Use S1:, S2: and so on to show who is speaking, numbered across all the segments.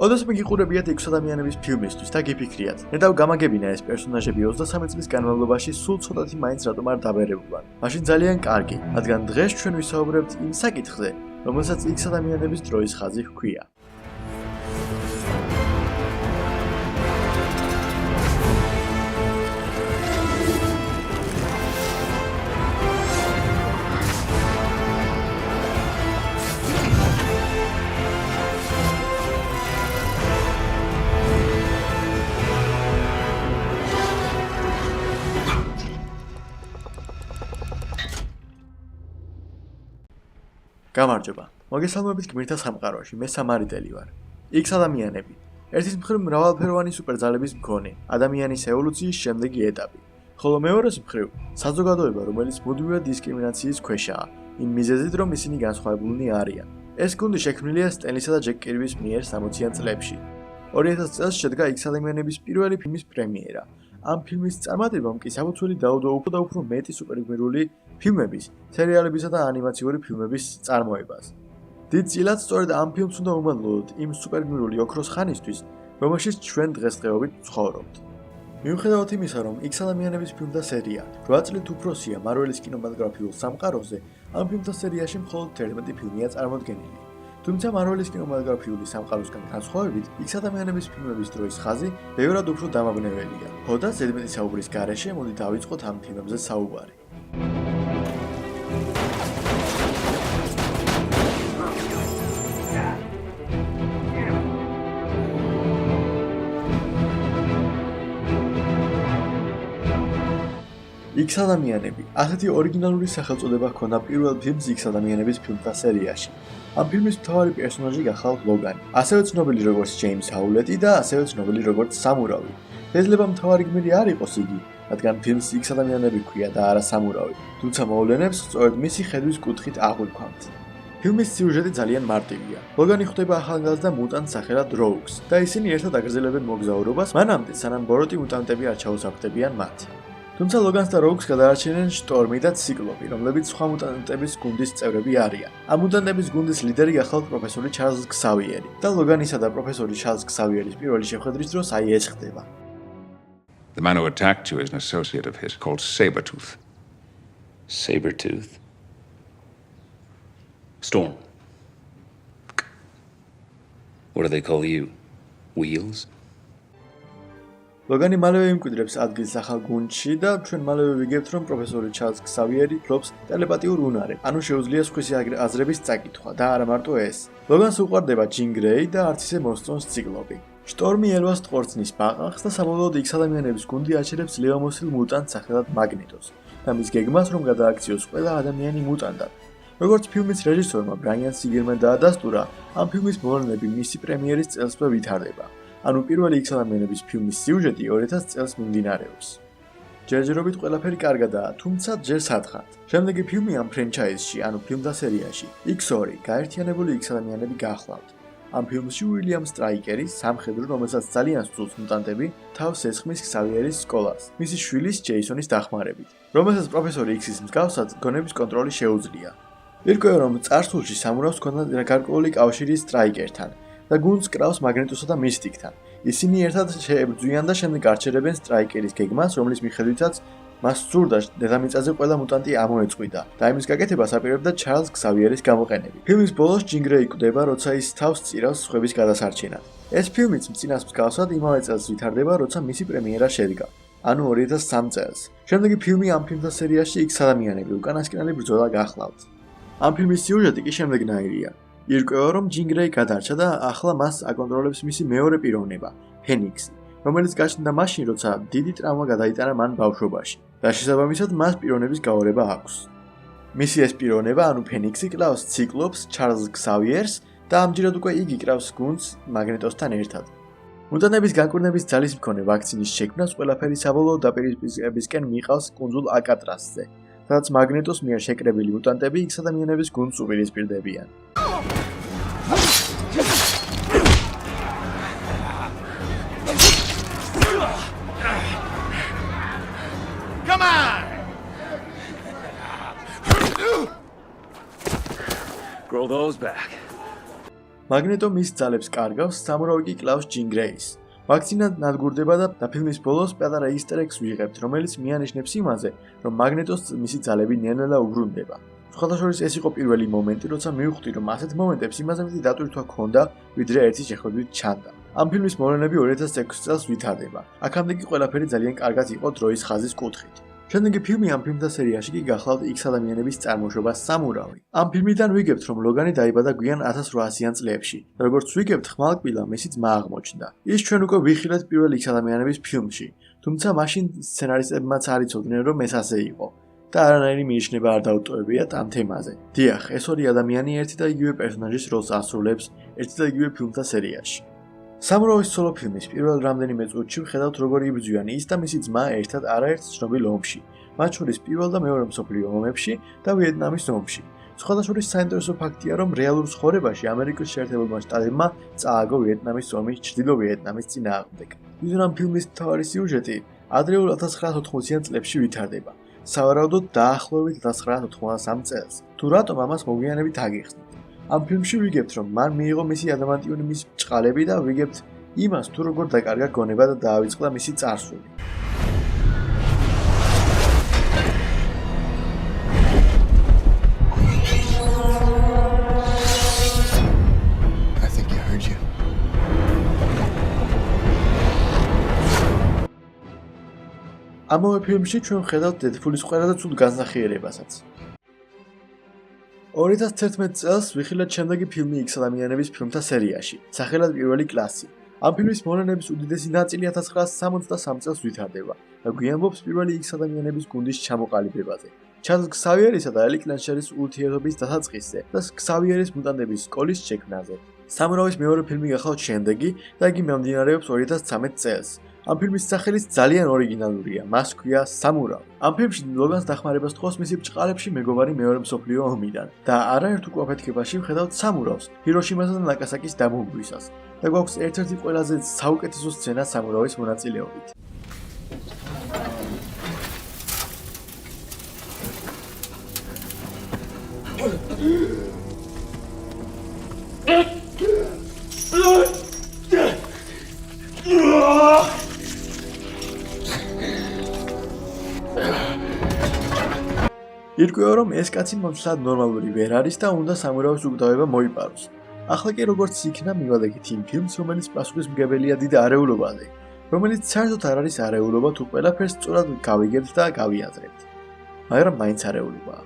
S1: ოდესმე გიყურებიათ X ადამიანების ფილმისთვის და გიფიქრიათ, ნეტავ გამაგებინა ეს პერსონაჟები 23 წლის განმავლობაში სულ ცოტათი მაინც რატომ არ დაბერებულან. მაშინ ძალიან კარგი, რადგან დღეს ჩვენ ვისაუბრებთ იმ საკითხზე, რომელსაც X ადამიანების დროის ხაზი ჰქვია. გამარჯობა. მოგესალმებით გმირთა სამყაროში. მე სამარიტელი ვარ. X ადამიანები. ერთის მხრივ მრავალფეროვანი სუპერძალების მქონე, ადამიანის ევოლუციის შემდეგი ეტაპი. ხოლო მეორეს მხრივ საზოგადოება, რომელიც მუდმივად დისკრიმინაციის ქვეშაა, იმ მიზეზით, რომ ისინი განსხვავებულნი არიან. ეს გუნდი შექმნილია სტენლისა და ჯეკ კირბის მიერ 60-იან წლებში. 2000 წელს შედგა X ადამიანების პირველი ფილმის პრემიერა. ამ ფილმის წარმატებამ კი საფუძველი დაუდო უფრო და უფრო მეტი სუპერგმირული ფილმების, სერიალებისა და ანიმაციური ფილმების წარმოებას. დიდწილად სწორედ ამ ფილმს უნდა უმადლოთ იმ სუპერგმირული ოქროს ხანისთვის, რომელშიც ჩვენ დღესდღეობით ვცხოვრობთ. მიუხედავად იმისა, რომ X ადამიანების ფილმთა სერია 8 წლით უფროსია მარველის კინემატოგრაფიულ სამყაროზე, ამ ფილმთა სერიაში მხოლოდ 11 ფილმია წარმოდგენილი. თუმცა მარველის კინემატოგრაფიული სამყაროსგან განსხვავებით, X ადამიანების ფილმების დროის ხაზი ბევრად უფრო დამაბნეველია. ხო და ზედმეტი საუბრის გარეშე მოდი დავიწყოთ ამ ფილმებზე საუბარი. X ადამიანები. ასეთი ორიგინალური სახელწოდება ჰქონდა პირველ ფილმს X ადამიანების ფილმთა სერიაში. ამ ფილმის მთავარი პერსონაჟი გახლავთ ლოგანი, ასევე ცნობილი როგორც ჯეიმს ჰაულეტი და ასევე ცნობილი როგორც სამურავი. შეიძლება მთავარი გმირი არ იყოს იგი, რადგან ფილმს X ადამიანები ჰქვია და არა სამურავი, თუმცა მოვლენებს სწორედ მისი ხედვის კუთხით აღვიქვამთ. ფილმის სიუჟეტი ძალიან მარტივია. ლოგანი ხვდება ახალგაზრდა მუტანტ სახელად როუგს და ისინი ერთად აგრძელებენ მოგზაურობას, მანამდე სანამ ბოროტი მუტანტები არ ჩაუსაფრდებიან მათ. თუმცა ლოგანს და როუგს გადაარჩენენ შტორმი და ციკლოპი, რომლებიც სხვა მუტანტების გუნდის წევრები არიან. ამ მუტანტების გუნდის ლიდერი გახლავთ პროფესორი ჩარლზ ქსავიერი და ლოგანისა და პროფესორი ჩარლზ ქსავიერის პირველი შეხვედრის დროს აი ეს ხდება.
S2: The man who attacked you is an associate of his called Sabretooth.
S3: Sabretooth? Storm. What do they call you? Wheels?
S1: ლოგანი მალევე იმკვიდრებს ადგილს ახალ გუნდში და ჩვენ მალევე ვიგებთ, რომ პროფესორი ჩარლზ ქსავიერი ფლობს ტელეპათიურ უნარებს, ანუ შეუძლია სხვისი აზრების წაკითხვა და არა მარტო ეს. ლოგანს უყვარდება ჯინ გრეი და არც ისე მოსწონს ციკლოპი. შტორმი ელვას ტყორცნის ბაყაყს და საბოლოოდ X ადამიანების გუნდი აჩერებს ლევამოსილ მუტანტს სახელად მაგნიტოს და მის გეგმას, რომ გადააქციოს ყველა ადამიანი მუტანტად. როგორც ფილმის რეჟისორმა ბრაიან სიგერმა დაადასტურა, ამ ფილმის მოვლენები მისი პრემიერის წელსვე ვითარდება. ანუ პირველი X ადამიანების ფილმის სიუჟეტი 2000 წელს მიმდინარეობს. ჯერჯერობით ყველაფერი კარგადაა, თუმცა ჯერ სათხართ. შემდეგი ფილმი ამ ფრენჩაიზში, ანუ ფილმთა სერიაში, X2, გაერთიანებული X ადამიანები გახლავთ. ამ ფილმში უილიამ სტრაიკერი, სამხედრო, რომელსაც ძალიან სძულს მუტანტები, თავს ესხმის ქსავიერის სკოლას, მისი შვილის ჯეისონის დახმარებით, რომელსაც პროფესორი X-ის მსგავსად გონების კონტროლი შეუძლია. ირკვევა, რომ წარსულში სამურავს ჰქონდა გარკვეული კავშირი სტრაიკერთან და გუნდს კრავს მაგნეტოსა და მისტიკთან. ისინი ერთად შეებრძვიან და შემდეგ არჩერებენ სტრაიკერის გეგმას, რომლის მიხედვითაც მას სურდა დედამიწაზე ყველა მუტანტი ამოეწყვიდა და იმის გაკეთებას აპირებდა ჩარლზ ქსავიერის გამოყენებით. ფილმის ბოლოს ჯინ გრეი კვდება, როცა ის თავს წირავს სხვების გადასარჩენად. ეს ფილმიც მწინას მსგავსად იმავე წელს ვითარდება, როცა მისი პრემიერა შედგა, ანუ 2003 წელს. შემდეგი ფილმი ამ ფილმთა სერიაში X ადამიანები უკანასკნელი ბრძოლა გახლავთ. ამ ფილმის სიუჟეტი კი შემდეგნაირია. ირკვევა, რომ ჯინ გრეი გადარჩა და ახლა მას აკონტროლებს მისი მეორე პიროვნება, ფენიქსი, რომელიც გაჩნდა მაშინ, როცა დიდი ტრავმა გადაიტანა მან ბავშვობაში და შესაბამისად მას პიროვნების გაორება აქვს. მისი ეს პიროვნება, ანუ ფენიქსი, კლავს ციკლოპს, ჩარლზ ქსავიერს და ამჯერად უკვე იგი კლავს გუნდს მაგნეტოსთან ერთად. მუტანტების განკურნების ძალის მქონე ვაქცინის შექმნას ყველაფერი საბოლოო დაპირისპირებისკენ მიყავს კუნძულ აკატრასზე, სადაც მაგნეტოს მიერ შეკრებილი მუტანტები X ადამიანების გუნდს უპირისპირდებიან.
S4: Come on!
S3: Grow those back.
S1: მაგნეტო მის ძალებს კარგავს, სამურავი კი კლავს ჯინ გრეის. ვაქცინა ნადგურდება და ფილმის ბოლოს პატარა ისტერ ეგს ვიღებთ, რომელიც მიანიშნებს იმაზე, რომ მაგნეტოს მისი ძალები ნელ-ნელა უბრუნდება. სხვადასხვა ეს იყო პირველი მომენტი, როცა მივხვდი, რომ ასეთ მომენტებს იმაზე მეტი დატვირთვა ჰქონდა, ვიდრე ერთი შეხვედრით ჩანდა. ამ ფილმის მოვლენები 2006 წელს ვითარდება. აქამდე კი ყველაფერი ძალიან კარგად იყო დროის ხაზის კუთხით. შემდეგი ფილმი ამ ფილმთა სერიაში კი გახლავთ X ადამიანების წარმოშობა სამურავი. ამ ფილმიდან ვიგებთ, რომ ლოგანი დაიბადა გვიან 1800-იან წლებში. როგორც ვიგებთ, ხმალკბილამ მისი ძმა აღმოჩნდა. ის ჩვენ უკვე ვიხილეთ პირველ X ადამიანების ფილმში, თუმცა მაშინ სცენარისტებმაც არ იცოდნენ, რომ ეს ასე იყო. და არანაირი მიიჩნევა არ დაუტოვებიათ ამ თემაზე. დიახ, ეს ორი ადამიანი ერთი და იგივე პერსონაჟის როლს ასრულებს ერთი და იგივე ფილმთა სერიაში. სამურავის სოლო ფილმის პირველ რამდენიმე წუთში ვხედავთ, როგორ იბრძვიან ის და მისი ძმა ერთად არაერთ ცნობილ ომში, მათ შორის პირველ და მეორე მსოფლიო ომებში და ვიეტნამის ომში. სხვადასხვა საინტერესო ფაქტია, რომ რეალურ ცხოვრებაში ამერიკის შეერთებულმა შტატებმა წააგო ვიეტნამის ომის ჩრდილო ვიეტნამის წინააღმდეგ. ვიზუალ ამ ფილმის მთავარი სიუჟეტი ადრეულ 1980-იან წლებში ვითარდება. სავარაუდოდ დაახლოებით 1983 წელს. თუ რატომ ამას მოგვიანებით აგიხსნით? ამ ფილმში ვიგებთ, რომ მან მიიღო მისი ადამანტიუმის მის ბჭყალები და ვიგებთ იმას, თუ როგორ დაკარგა გონება და დაავიწყდა მისი წარსული.
S4: I think I heard you.
S1: ამავე ფილმში ჩვენ ვხედავთ დედფულის ყველაზე ცუდ განსახიერებასაც. 2011 წელს ვიხილეთ შემდეგი ფილმი X ადამიანების ფილმთა სერიაში, სახელად პირველი კლასი. ამ ფილმის მოვლენების უდიდესი ნაწილი 1973 წელს ვითარდება და გვიანბობს პირველი X ადამიანების გუნდის ჩამოყალიბებაზე. ჩარლზ ქსავიერისა და ელი კლენშერის ურთიერთობის დასაწყისზე და ქსავიერის მუტანტების სკოლის შექმნაზე. სამურავის მეორე ფილმი გახლავთ შემდეგი და იგი მიმდინარეობს 2013 წელს. ამ ფილმის სახელიც ძალიან ორიგინალურია, მას ჰქვია სამურავი. ამ ფილმში ლოგანს დახმარებას თხოვს მისი ბჭყალებში მეგობარი მეორე მსოფლიო ომიდან და არაერთ უკუაფეთქებაში ვხედავთ სამურავს, ჰიროშიმასა და ნაკასაკის დამოუკიდებლობისას. და გვაქვს ერთ-ერთი ყველაზე საუკეთესო სცენა სამურავის მონაწილეობით. ირკვევა, რომ ეს კაცი მომცლად ნორმალური ვერ არის და უნდა სამურავის უკდავება მოიპაროს. ახლა კი როგორც იქნა მივადგეთ იმ ფილმს, რომელიც პასუხისმგებელია დიდ არეულობაზე, რომელიც საერთოდ არ არის არეულობა, თუ ყველაფერს სწორად გავიგებთ და გავიაზრებთ. მაგრამ მაინც არეულობაა.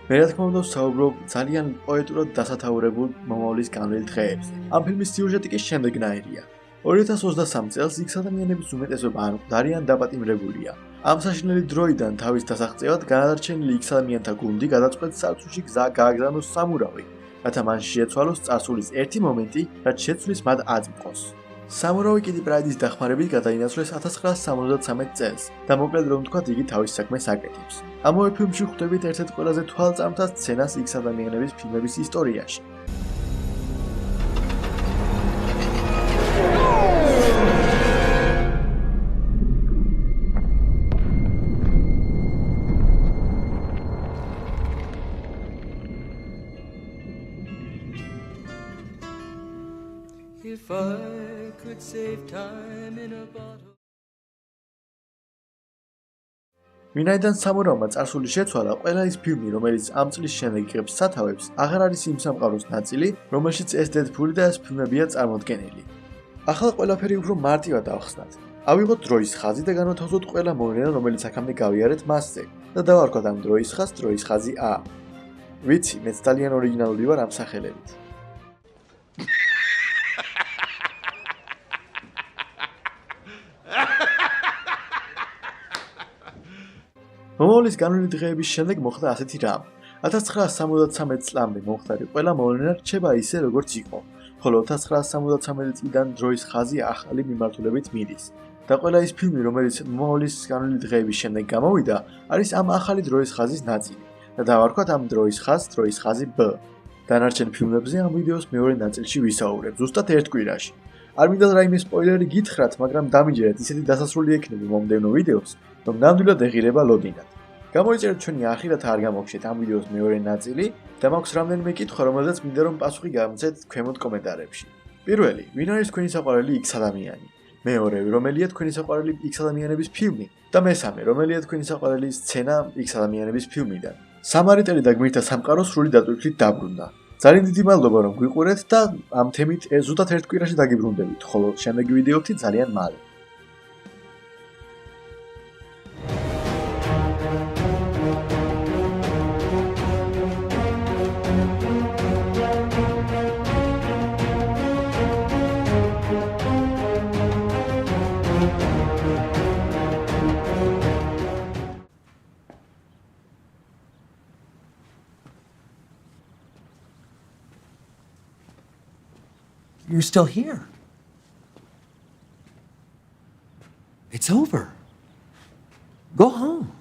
S1: მე რა თქმა უნდა ვსაუბრობ ძალიან პოეტურად დასათაურებულ მომავლის განვლილ დღეებზე. ამ ფილმის სიუჟეტი კი შემდეგნაირია. 2023 წელს X ადამიანების უმეტესობა ან მკვდარი ან დაპატიმრებულია. ამ საშინელი დროიდან თავის დასაღწევად განადარჩენილი X ადამიანთა გუნდი გადაწყვეტს სარცულში გზა გააგზავნოს სამურავი, რათა მან შეეცვალოს წარსულის ერთი მომენტი, რაც შეცვლის მათ აწმყოს. სამურავი კიტი პრაიდის დახმარებით გადაინაცვლეს 1973 წელს და მოკლედ რომ ვთქვათ, იგი თავის საქმეს აკეთებს. ამავე ფილმში ხვდებით ერთ-ერთ ყველაზე თვალწარმთა სცენას X ადამიანების ფილმების ისტორიაში.
S5: If I could save time in a bottle.
S1: ვინაიდან სამურავმა წარსული შეცვალა, ყველა ის ფილმი, რომელიც ამ წლის შემდეგ იღებს სათავებს, აღარ არის იმ სამყაროს ნაწილი, რომელშიც ეს დედფული და ეს ფილმებია წარმოდგენილი. ახლა ყველაფერი უფრო მარტივად ავხსნათ. ავიღოთ დროის ხაზი და განვათავსოთ ყველა მოვლენა, რომელიც აქამდე გავიარეთ მასზე და დავარქვათ ამ დროის ხაზს დროის ხაზი A. ვიცი, მეც ძალიან ორიგინალური ვარ ამ სახელებით. მომავლის განვლილი დღეების შემდეგ მოხდა ასეთი რამ. 1973 წლამდე მომხდარი ყველა მოვლენა რჩება ისე, როგორც იყო, ხოლო 1973 წლიდან დროის ხაზი ახალი მიმართულებით მიდის. და ყველა ის ფილმი, რომელიც მომავლის განვლილი დღეების შემდეგ გამოვიდა, არის ამ ახალი დროის ხაზის ნაწილი და დავარქვათ ამ დროის ხაზი B. დანარჩენ ფილმებზე ამ ვიდეოს მეორე ნაწილში ვისაუბრებ, ზუსტად ერთ კვირაში. არ მინდა რაიმე სპოილერი გითხრათ, მაგრამ დამიჯერეთ, ისეთი დასასრული ექნება მომდევნო ვიდეოს, რომ ნამდვილად ეღირება ლოდინად. გამოიწერეთ ჩვენი არხი, რათა არ გამოგჩეთ ამ ვიდეოს მეორე ნაწილი და მაქვს რამდენიმე კითხვა, რომელზეც მინდა რომ პასუხი გამცეთ ქვემოთ კომენტარებში. პირველი, ვინ არის თქვენი საყვარელი X ადამიანი? მეორე, რომელია თქვენი საყვარელი X ადამიანების ფილმი? და მესამე, რომელია თქვენი საყვარელი სცენა X ადამიანების ფილმიდან? სამარიტელი და გმირთა სამყარო სრული დატვირთვით დაბრუნდა. ძალიან დიდი მადლობა რომ გვიყურეთ და ამ თემით ზუსტად ერთ კვირაში დაგიბრუნდებით, ხოლო შემდეგი ვიდეოთი ძალიან მალე.
S6: You're still here. It's over. Go home.